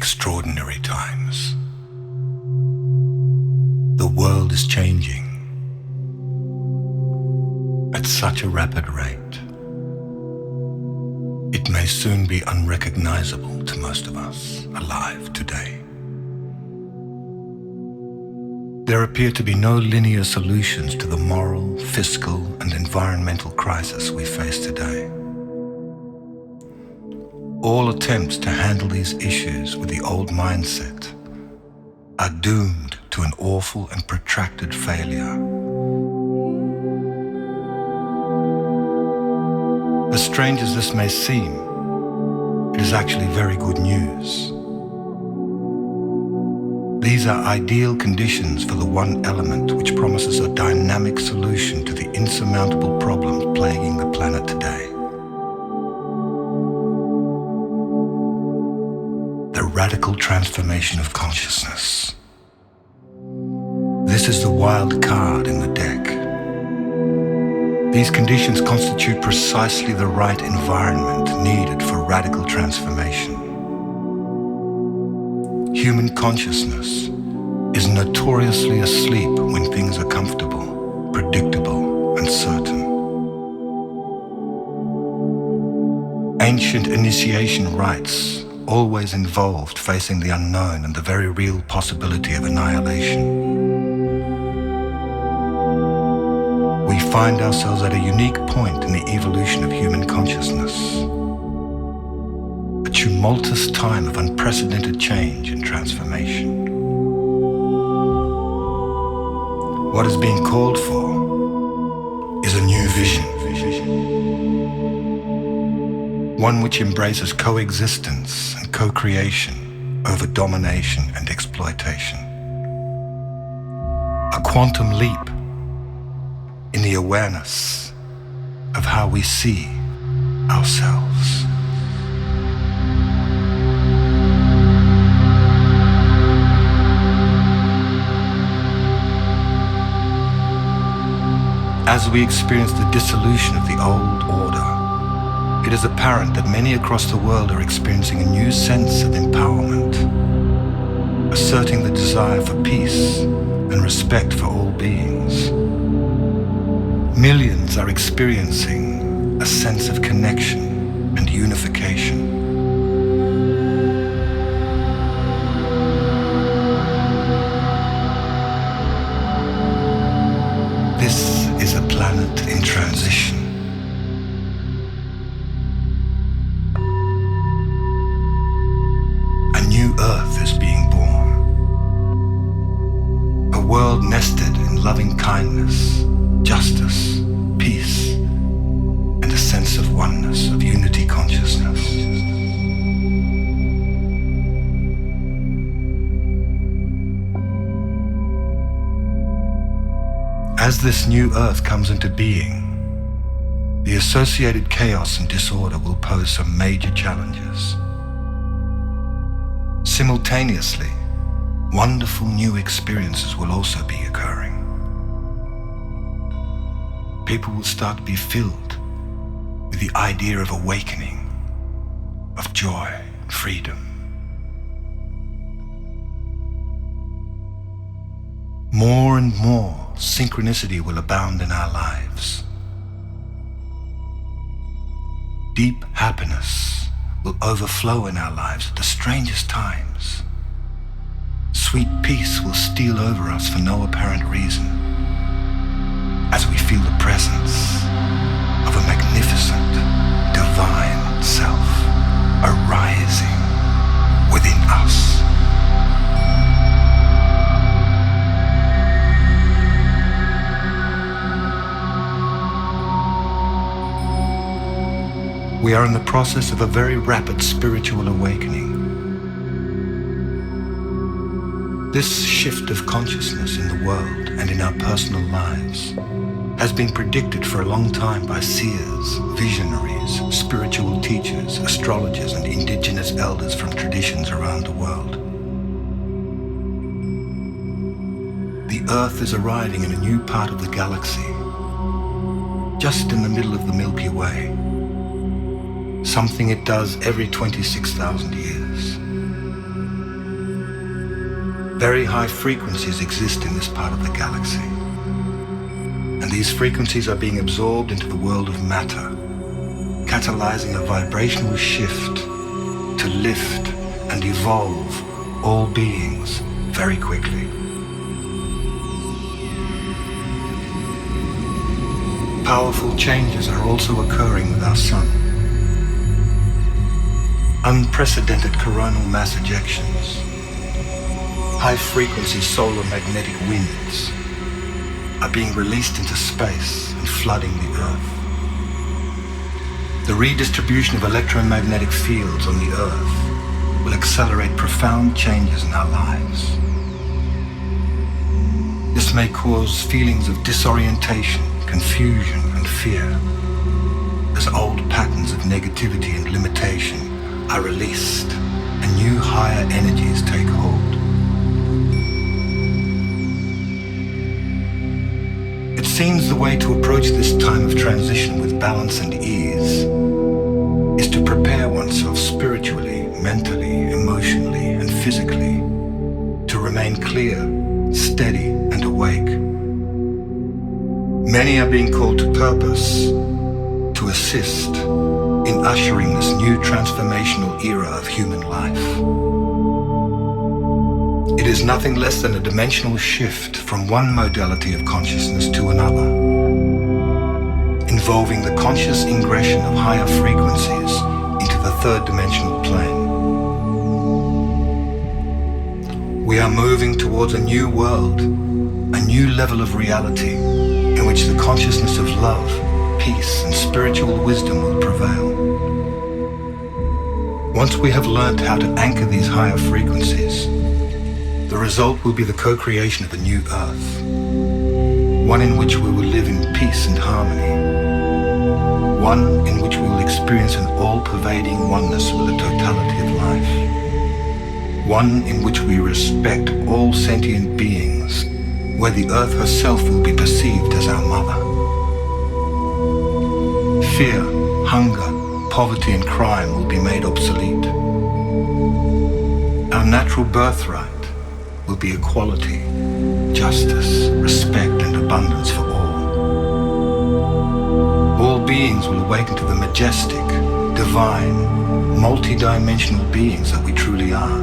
extraordinary times. The world is changing at such a rapid rate. It may soon be unrecognizable to most of us alive today. There appear to be no linear solutions to the moral, fiscal, and environmental crisis we face today. All attempts to handle these issues with the old mindset are doomed to an awful and protracted failure. As strange as this may seem, it is actually very good news. These are ideal conditions for the one element which promises a dynamic solution to the insurmountable problems plaguing the planet today. The radical transformation of consciousness. This is the wild card in the deck. These conditions constitute precisely the right environment needed for radical transformation. Human consciousness is notoriously asleep when things are comfortable, predictable, and certain. Ancient initiation rites always involved facing the unknown and the very real possibility of annihilation. We find ourselves at a unique point in the evolution of human consciousness. A tumultuous time of unprecedented change and transformation. What is being called for is a new vision. One which embraces coexistence and co-creation over domination and exploitation. A quantum leap in the awareness of how we see ourselves. As we experience the dissolution of the old order, it is apparent that many across the world are experiencing a new sense of empowerment, asserting the desire for peace and respect for all beings. Millions are experiencing a sense of connection and unification. This is a planet in transition. A new Earth is being born. A world nested in loving kindness, justice, peace, and a sense of oneness, of unity consciousness. As this new Earth comes into being, the associated chaos and disorder will pose some major challenges. Simultaneously, wonderful new experiences will also be occurring. People will start to be filled with the idea of awakening, of joy, freedom. More and more synchronicity will abound in our lives. Deep happiness will overflow in our lives at the strangest times. Sweet peace will steal over us for no apparent reason, as we feel the presence of a magnificent, divine self arising within us. We are in the process of a very rapid spiritual awakening. This shift of consciousness in the world and in our personal lives has been predicted for a long time by seers, visionaries, spiritual teachers, astrologers, and indigenous elders from traditions around the world. The Earth is arriving in a new part of the galaxy, just in the middle of the Milky Way, something it does every 26,000 years. Very high frequencies exist in this part of the galaxy, and these frequencies are being absorbed into the world of matter, catalyzing a vibrational shift to lift and evolve all beings very quickly. Powerful changes are also occurring with our sun. Unprecedented coronal mass ejections, high-frequency solar magnetic winds are being released into space and flooding the Earth. The redistribution of electromagnetic fields on the Earth will accelerate profound changes in our lives. This may cause feelings of disorientation, confusion, and fear as old patterns of negativity and limitation are released and new higher energies take hold. It seems the way to approach this time of transition with balance and ease is to prepare oneself spiritually, mentally, emotionally, and physically to remain clear, steady, and awake. Many are being called to purpose to assist in ushering this new transformational era of human life. It is nothing less than a dimensional shift from one modality of consciousness to another, involving the conscious ingression of higher frequencies into the third dimensional plane. We are moving towards a new world, a new level of reality in which the consciousness of love, peace, and spiritual wisdom will prevail. Once we have learned how to anchor these higher frequencies, the result will be the co-creation of a new Earth, one in which we will live in peace and harmony, one in which we will experience an all-pervading oneness with the totality of life, one in which we respect all sentient beings, where the Earth herself will be perceived as our mother. Fear, hunger, poverty, and crime will be made obsolete. Our natural birthright will be equality, justice, respect, and abundance for all. All beings will awaken to the majestic, divine, multi-dimensional beings that we truly are.